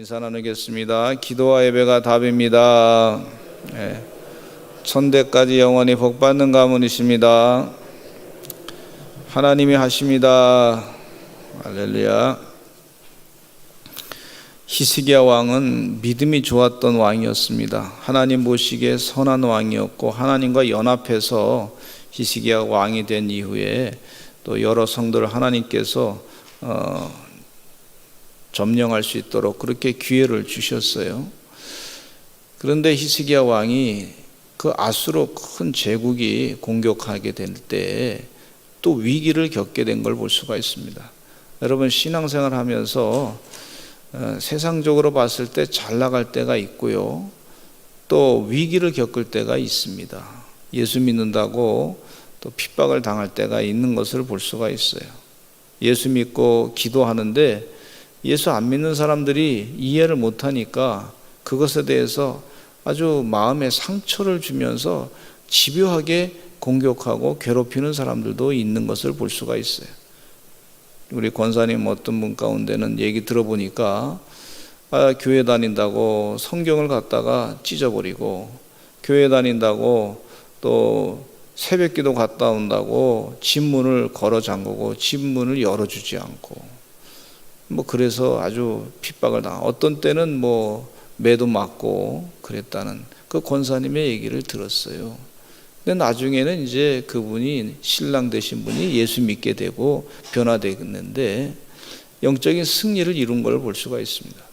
인사 나누겠습니다. 기도와 예배가 답입니다. 천대까지 영원히 복받는 가문이십니다. 하나님이 하십니다. 할렐루야. 히스기야 왕은 믿음이 좋았던 왕이었습니다. 하나님 보시기에 선한 왕이었고, 하나님과 연합해서 히스기야 왕이 된 이후에 또 여러 성도를 하나님께서 점령할 수 있도록 그렇게 기회를 주셨어요. 그런데 히스기야 왕이 그 아수르 큰 제국이 공격하게 될 때 또 위기를 겪게 된 걸 볼 수가 있습니다. 여러분, 신앙생활 하면서 세상적으로 봤을 때 잘 나갈 때가 있고요, 또 위기를 겪을 때가 있습니다. 예수 믿는다고 또 핍박을 당할 때가 있는 것을 볼 수가 있어요. 예수 믿고 기도하는데 예수 안 믿는 사람들이 이해를 못하니까 그것에 대해서 아주 마음에 상처를 주면서 집요하게 공격하고 괴롭히는 사람들도 있는 것을 볼 수가 있어요. 우리 권사님 어떤 분 가운데는 얘기 들어보니까 교회 다닌다고 성경을 갖다가 찢어버리고, 교회 다닌다고 또 새벽기도 갔다 온다고 집문을 걸어 잠그고 집문을 열어주지 않고, 그래서 아주 핍박을 당하고, 어떤 때는 매도 맞고 그랬다는 그 권사님의 얘기를 들었어요. 근데 나중에는 이제 그분이, 신랑 되신 분이 예수 믿게 되고 변화되었는데 영적인 승리를 이룬 걸 볼 수가 있습니다.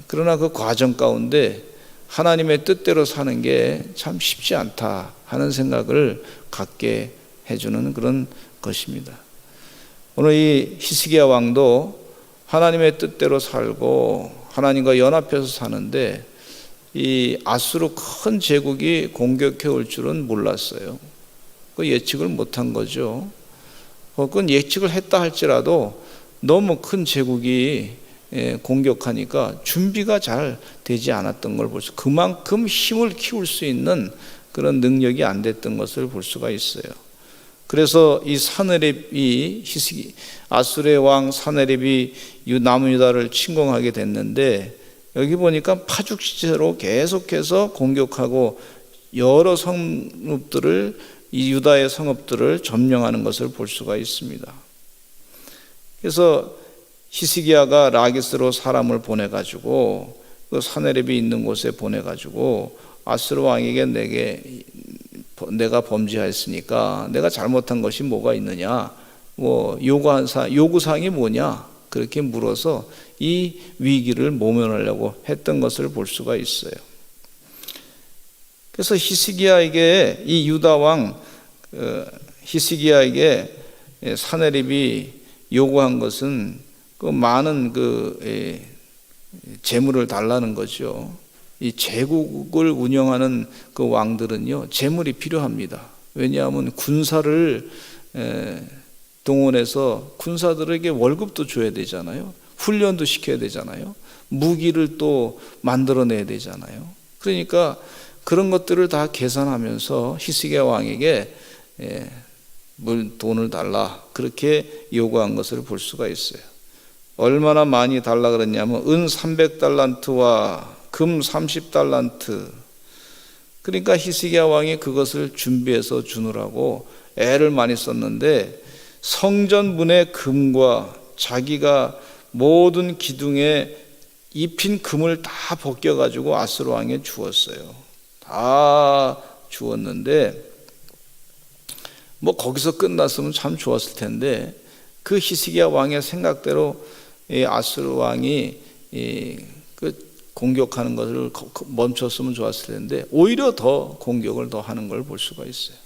그러나 그 과정 가운데 하나님의 뜻대로 사는 게 참 쉽지 않다 하는 생각을 갖게 해주는 그런 것입니다. 오늘 이 히스기야 왕도 하나님의 뜻대로 살고 하나님과 연합해서 사는데 이 아수르 큰 제국이 공격해 올 줄은 몰랐어요. 그 예측을 못한 거죠. 그건 예측을 했다 할지라도 너무 큰 제국이 공격하니까 준비가 잘 되지 않았던 걸 볼 수, 그만큼 힘을 키울 수 있는 그런 능력이 안 됐던 것을 볼 수가 있어요. 그래서 이 사네립이, 아수르의 왕 사네립이 남유다를 침공하게 됐는데, 여기 보니까 파죽지세로 계속해서 공격하고 여러 성읍들을, 이 유다의 성읍들을 점령하는 것을 볼 수가 있습니다. 그래서 히스기야가 라기스로 사람을 보내가지고 그 사네립이 있는 곳에 보내가지고 아수르 왕에게 내가 범죄하였으니까 내가 잘못한 것이 뭐가 있느냐, 요구사항이 뭐냐, 그렇게 물어서 이 위기를 모면하려고 했던 것을 볼 수가 있어요. 그래서 히스기야에게, 이 유다 왕 히스기야에게 사네립이 요구한 것은 그 많은 재물을 달라는 거죠. 이 제국을 운영하는 그 왕들은요, 재물이 필요합니다. 왜냐하면 군사를 동원해서 군사들에게 월급도 줘야 되잖아요. 훈련도 시켜야 되잖아요. 무기를 또 만들어내야 되잖아요. 그러니까 그런 것들을 다 계산하면서 히스기야 왕에게 돈을 달라, 그렇게 요구한 것을 볼 수가 있어요. 얼마나 많이 달라 그랬냐면 은 300달란트와 금 30달란트. 그러니까 히스기야 왕이 그것을 준비해서 주느라고 애를 많이 썼는데, 성전 문의 금과 자기가 모든 기둥에 입힌 금을 다 벗겨가지고 아수르 왕에 주었어요. 다 주었는데 거기서 끝났으면 참 좋았을 텐데, 그 히스기야 왕의 생각대로 이 아수르 왕이 공격하는 것을 멈췄으면 좋았을 텐데 오히려 더 공격을 더 하는 걸 볼 수가 있어요.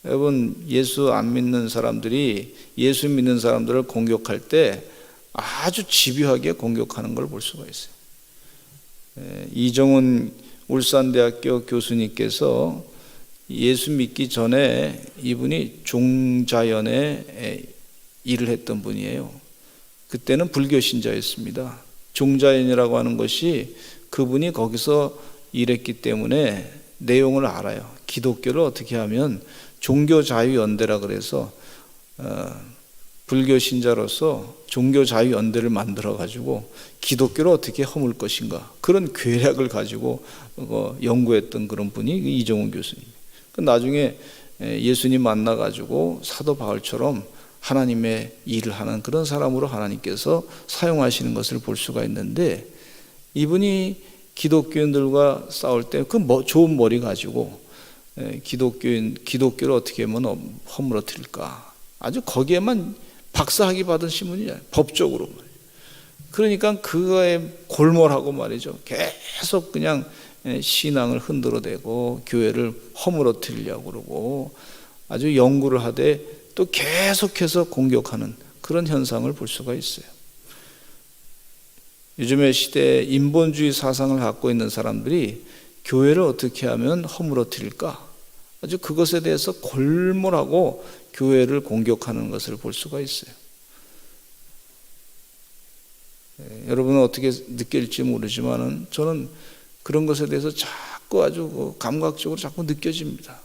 여러분, 예수 안 믿는 사람들이 예수 믿는 사람들을 공격할 때 아주 집요하게 공격하는 걸 볼 수가 있어요. 이정훈 울산대학교 교수님께서 예수 믿기 전에 이분이 종자연에 일을 했던 분이에요. 그때는 불교 신자였습니다. 종자연이라고 하는 것이 그분이 거기서 일했기 때문에 내용을 알아요. 기독교를 어떻게 하면 종교자유연대라 그래서 불교 신자로서 종교자유연대를 만들어가지고 기독교를 어떻게 허물 것인가, 그런 계략을 가지고 연구했던 그런 분이 이정훈 교수님. 나중에 예수님 만나가지고 사도 바울처럼 하나님의 일을 하는 그런 사람으로 하나님께서 사용하시는 것을 볼 수가 있는데, 이분이 기독교인들과 싸울 때 그 좋은 머리 가지고 기독교를 어떻게 하면 허물어뜨릴까, 아주 거기에만 박사학위 받은 신분이잖아요, 법적으로. 그러니까 그거에 골몰하고 말이죠, 계속 그냥 신앙을 흔들어대고 교회를 허물어뜨리려고 그러고 아주 연구를 하되 또 계속해서 공격하는 그런 현상을 볼 수가 있어요. 요즘의 시대에 인본주의 사상을 갖고 있는 사람들이 교회를 어떻게 하면 허물어뜨릴까, 아주 그것에 대해서 골몰하고 교회를 공격하는 것을 볼 수가 있어요. 여러분은 어떻게 느낄지 모르지만 저는 그런 것에 대해서 자꾸 아주 감각적으로 자꾸 느껴집니다.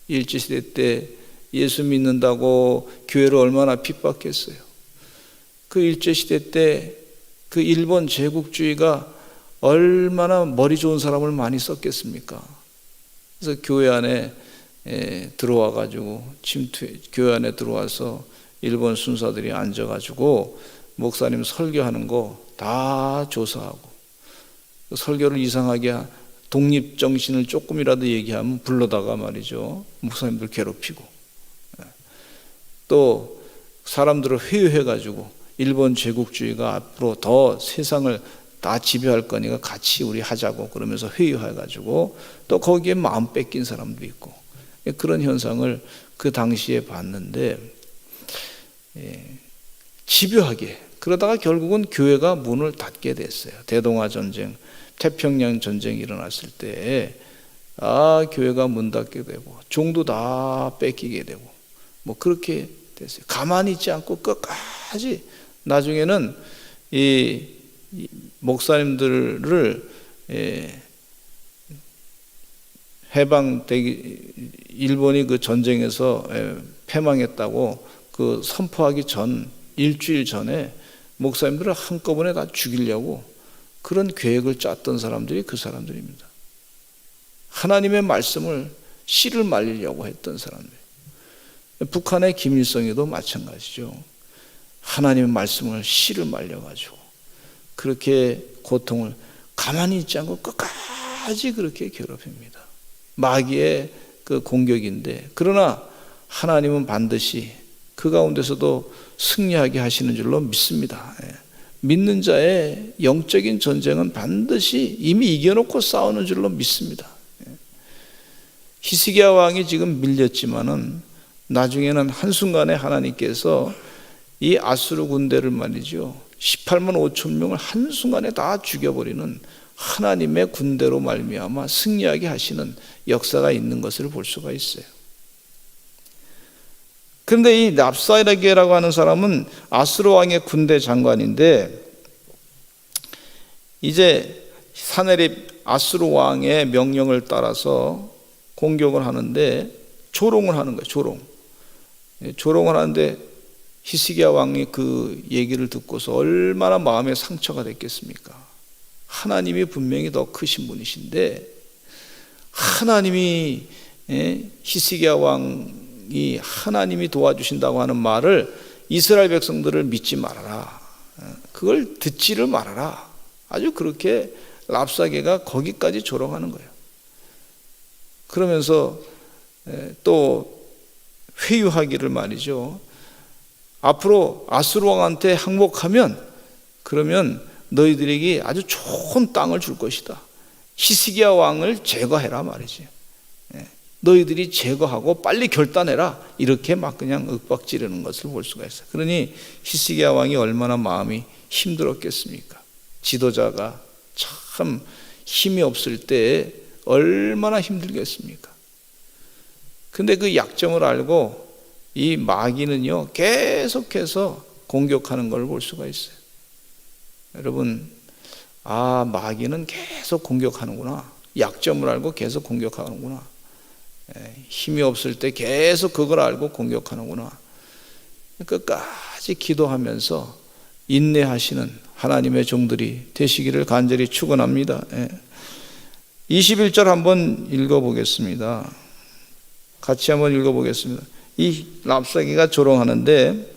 일제시대 때 예수 믿는다고 교회를 얼마나 핍박했어요. 그 일제시대 때 그 일본 제국주의가 얼마나 머리 좋은 사람을 많이 썼겠습니까? 그래서 교회 안에 들어와 가지고 교회 안에 들어와서 일본 순사들이 앉아 가지고 목사님 설교하는 거 다 조사하고, 설교를 이상하게 독립 정신을 조금이라도 얘기하면 불러다가 말이죠, 목사님들 괴롭히고, 또 사람들을 회유해 가지고 일본 제국주의가 앞으로 더 세상을 다 지배할 거니까 같이 우리 하자고 그러면서 회유해 가지고 또 거기에 마음 뺏긴 사람도 있고, 그런 현상을 그 당시에 봤는데, 집요하게 그러다가 결국은 교회가 문을 닫게 됐어요. 대동아 전쟁, 태평양 전쟁이 일어났을 때 교회가 문 닫게 되고 종도 다 뺏기게 되고 뭐 그렇게 됐어요. 가만히 있지 않고 끝까지 나중에는 이 목사님들을 일본이 그 전쟁에서 패망했다고 그 선포하기 전 일주일 전에 목사님들을 한꺼번에 다 죽이려고 그런 계획을 짰던 사람들이 그 사람들입니다. 하나님의 말씀을 씨를 말리려고 했던 사람들. 북한의 김일성이도 마찬가지죠. 하나님의 말씀을 씨를 말려가지고 그렇게 고통을 가만히 있지 않고 끝까지 그렇게 괴롭힙니다. 마귀의 그 공격인데, 그러나 하나님은 반드시 그 가운데서도 승리하게 하시는 줄로 믿습니다. 믿는 자의 영적인 전쟁은 반드시 이미 이겨놓고 싸우는 줄로 믿습니다. 히스기야 왕이 지금 밀렸지만은 나중에는 한순간에 하나님께서 이 아수르 군대를 말이죠, 18만 5천 명을 한순간에 다 죽여버리는 하나님의 군대로 말미암아 승리하게 하시는 역사가 있는 것을 볼 수가 있어요. 그런데 이 랍사게라고 하는 사람은 아수르 왕의 군대 장관인데, 이제 사네립 아수르 왕의 명령을 따라서 공격을 하는데 조롱을 하는 거예요. 조롱을 하는데 히스기야 왕이 그 얘기를 듣고서 얼마나 마음에 상처가 됐겠습니까? 하나님이 분명히 더 크신 분이신데, 하나님이 히스기야 왕이 하나님이 도와주신다고 하는 말을 이스라엘 백성들을 믿지 말아라, 그걸 듣지를 말아라, 아주 그렇게 랍사게가 거기까지 조롱하는 거예요. 그러면서 또 회유하기를 말이죠, 앞으로 아수르 왕한테 항복하면 그러면 너희들에게 아주 좋은 땅을 줄 것이다. 히스기야 왕을 제거해라 말이지. 너희들이 제거하고 빨리 결단해라, 이렇게 막 그냥 윽박지르는 것을 볼 수가 있어요. 그러니 히스기야 왕이 얼마나 마음이 힘들었겠습니까? 지도자가 참 힘이 없을 때 얼마나 힘들겠습니까? 근데 그 약점을 알고 이 마귀는요 계속해서 공격하는 걸 볼 수가 있어요. 여러분, 마귀는 계속 공격하는구나, 약점을 알고 계속 공격하는구나, 힘이 없을 때 계속 그걸 알고 공격하는구나. 끝까지 기도하면서 인내하시는 하나님의 종들이 되시기를 간절히 축원합니다. 21절 한번 읽어보겠습니다. 같이 한번 읽어보겠습니다. 이 랍사기가 조롱하는데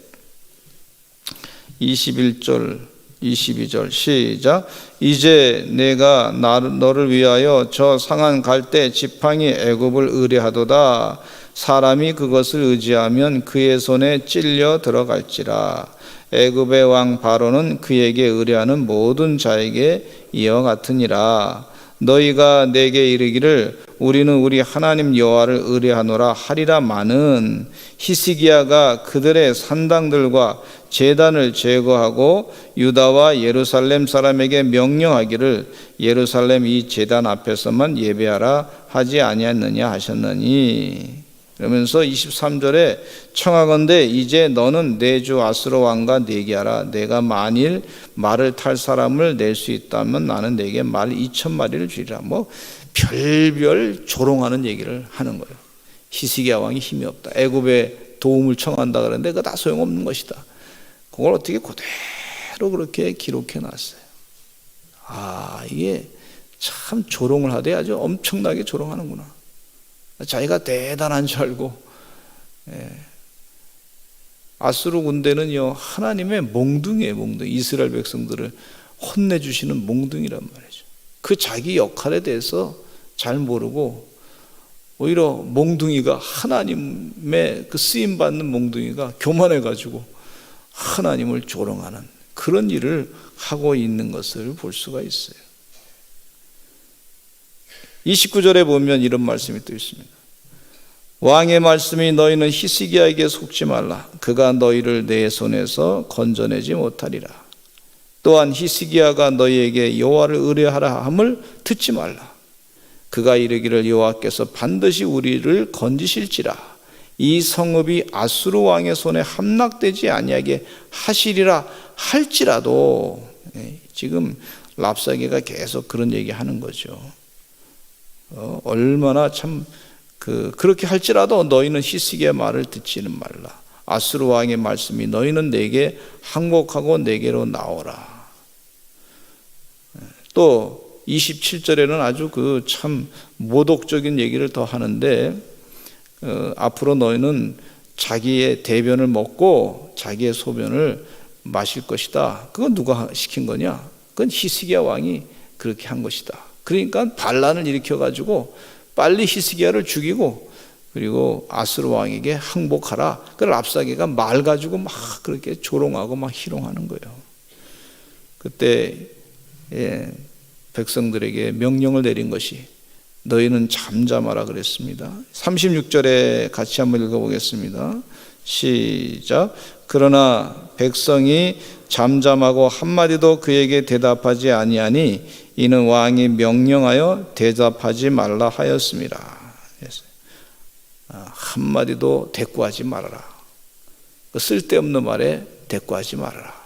21절 22절 시작. 이제 내가 너를 위하여 저 상한 갈대 지팡이 애굽을 의뢰하도다. 사람이 그것을 의지하면 그의 손에 찔려 들어갈지라. 애굽의 왕 바로는 그에게 의뢰하는 모든 자에게 이와 같으니라. 너희가 내게 이르기를 우리는 우리 하나님 여호와를 의뢰하노라 하리라마는 히스기야가 그들의 산당들과 제단을 제거하고 유다와 예루살렘 사람에게 명령하기를 예루살렘 이 제단 앞에서만 예배하라 하지 아니했느냐 하셨느니. 그러면서 23절에 청하건대 이제 너는 내 주 아수르 왕과 내기하라. 내가 만일 말을 탈 사람을 낼 수 있다면 나는 내게 말 2,000마리를 주리라. 뭐 별별 조롱하는 얘기를 하는 거예요. 히스기야 왕이 힘이 없다. 애굽에 도움을 청한다 그러는데 그거 다 소용없는 것이다. 그걸 어떻게 그대로 그렇게 기록해 놨어요. 이게 참 조롱을 하되 아주 엄청나게 조롱하는구나. 자기가 대단한 줄 알고. 아수르 군대는요 하나님의 몽둥이에요. 몽둥이. 이스라엘 백성들을 혼내주시는 몽둥이란 말이죠. 그 자기 역할에 대해서 잘 모르고 오히려 몽둥이가 하나님의 그 쓰임받는 몽둥이가 교만해가지고 하나님을 조롱하는 그런 일을 하고 있는 것을 볼 수가 있어요. 29절에 보면 이런 말씀이 또 있습니다. 왕의 말씀이 너희는 히스기야에게 속지 말라. 그가 너희를 내 손에서 건져내지 못하리라. 또한 히스기야가 너희에게 여호와를 의뢰하라 함을 듣지 말라. 그가 이르기를 여호와께서 반드시 우리를 건지실지라. 이 성읍이 아수르 왕의 손에 함락되지 아니하게 하시리라 할지라도. 지금 랍사기가 계속 그런 얘기하는 거죠. 얼마나 참 그렇게 할지라도 너희는 히스기야의 말을 듣지는 말라. 아수르 왕의 말씀이 너희는 내게 항복하고 내게로 나오라. 또 27절에는 아주 그 참 모독적인 얘기를 더 하는데 앞으로 너희는 자기의 대변을 먹고 자기의 소변을 마실 것이다. 그건 누가 시킨 거냐? 그건 히스기야 왕이 그렇게 한 것이다. 그러니까 반란을 일으켜가지고 빨리 히스기야를 죽이고 그리고 아수르 왕에게 항복하라. 그 랍사기가 말 가지고 막 그렇게 조롱하고 막 희롱하는 거예요. 그때 백성들에게 명령을 내린 것이 너희는 잠잠하라 그랬습니다. 36절에 같이 한번 읽어보겠습니다. 시작. 그러나 백성이 잠잠하고 한마디도 그에게 대답하지 아니하니 이는 왕이 명령하여 대답하지 말라 하였습니다. 한마디도 대꾸하지 말아라. 쓸데없는 말에 대꾸하지 말아라.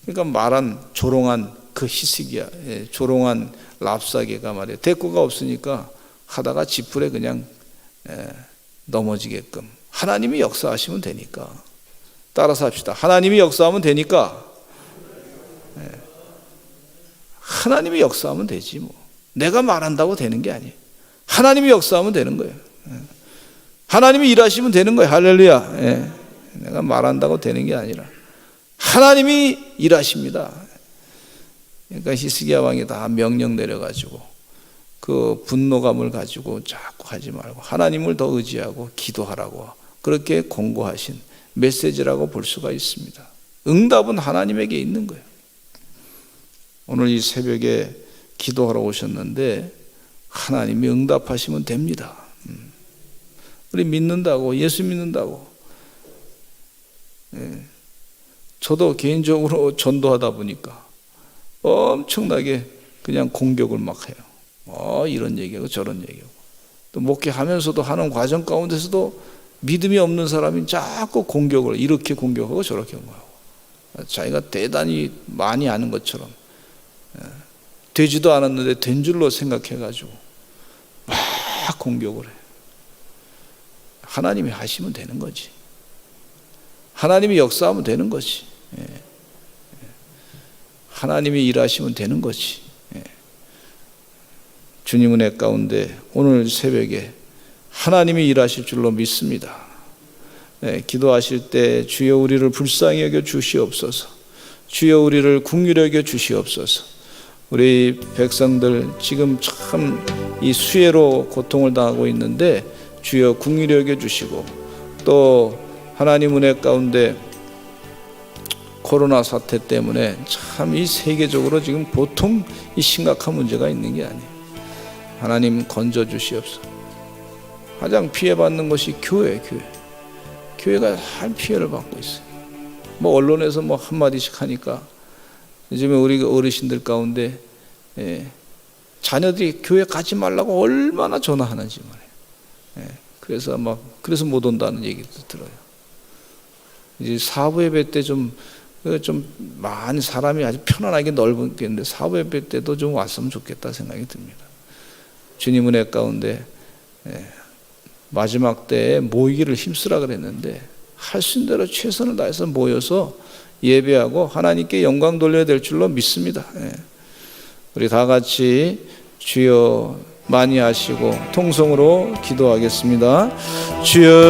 그러니까 말한 조롱한 그 히스기야, 조롱한 랍사기가 말이에요. 대꾸가 없으니까 하다가 지풀에 그냥 넘어지게끔. 하나님이 역사하시면 되니까. 따라서 합시다. 하나님이 역사하면 되니까. 하나님이 역사하면 되지 뭐. 내가 말한다고 되는 게 아니에요. 하나님이 역사하면 되는 거예요. 하나님이 일하시면 되는 거예요. 할렐루야. 내가 말한다고 되는 게 아니라 하나님이 일하십니다. 그러니까 히스기야 왕이 다 명령 내려가지고 그 분노감을 가지고 자꾸 하지 말고 하나님을 더 의지하고 기도하라고 그렇게 권고하신 메시지라고 볼 수가 있습니다. 응답은 하나님에게 있는 거예요. 오늘 이 새벽에 기도하러 오셨는데 하나님이 응답하시면 됩니다. 우리 믿는다고, 예수 믿는다고. 저도 개인적으로 전도하다 보니까 엄청나게 그냥 공격을 막 해요. 이런 얘기하고 저런 얘기하고. 또 목회하면서도 하는 과정 가운데서도 믿음이 없는 사람이 자꾸 공격을 이렇게 공격하고 저렇게 공격하고 자기가 대단히 많이 아는 것처럼 되지도 않았는데 된 줄로 생각해가지고 막 공격을 해요. 하나님이 하시면 되는 거지. 하나님이 역사하면 되는 거지. 하나님이 일하시면 되는 거지. 주님 은혜 가운데 오늘 새벽에 하나님이 일하실 줄로 믿습니다. 기도하실 때 주여 우리를 불쌍히 여겨 주시옵소서. 주여 우리를 긍휼히 여겨 주시옵소서. 우리 백성들 지금 참 이 수해로 고통을 당하고 있는데 주여 긍휼히 여겨 주시고, 또 하나님 은혜 가운데 코로나 사태 때문에 참 이 세계적으로 지금 보통 이 심각한 문제가 있는 게 아니에요. 하나님 건져 주시옵소서. 가장 피해받는 것이 교회가 한 피해를 받고 있어요. 뭐 언론에서 뭐 한마디씩 하니까 요즘에 우리 어르신들 가운데 자녀들이 교회 가지 말라고 얼마나 전화하는지 말이에요. 그래서 못 온다는 얘기도 들어요. 이제 사부 예배 때 좀 많이 사람이 아주 편안하게 넓겠는데 사부 예배 때도 좀 왔으면 좋겠다 생각이 듭니다. 주님 은혜 가운데 마지막 때에 모이기를 힘쓰라 그랬는데 할 수 있는 대로 최선을 다해서 모여서 예배하고 하나님께 영광 돌려야 될 줄로 믿습니다. 우리 다 같이 주여 많이 하시고 통성으로 기도하겠습니다. 주여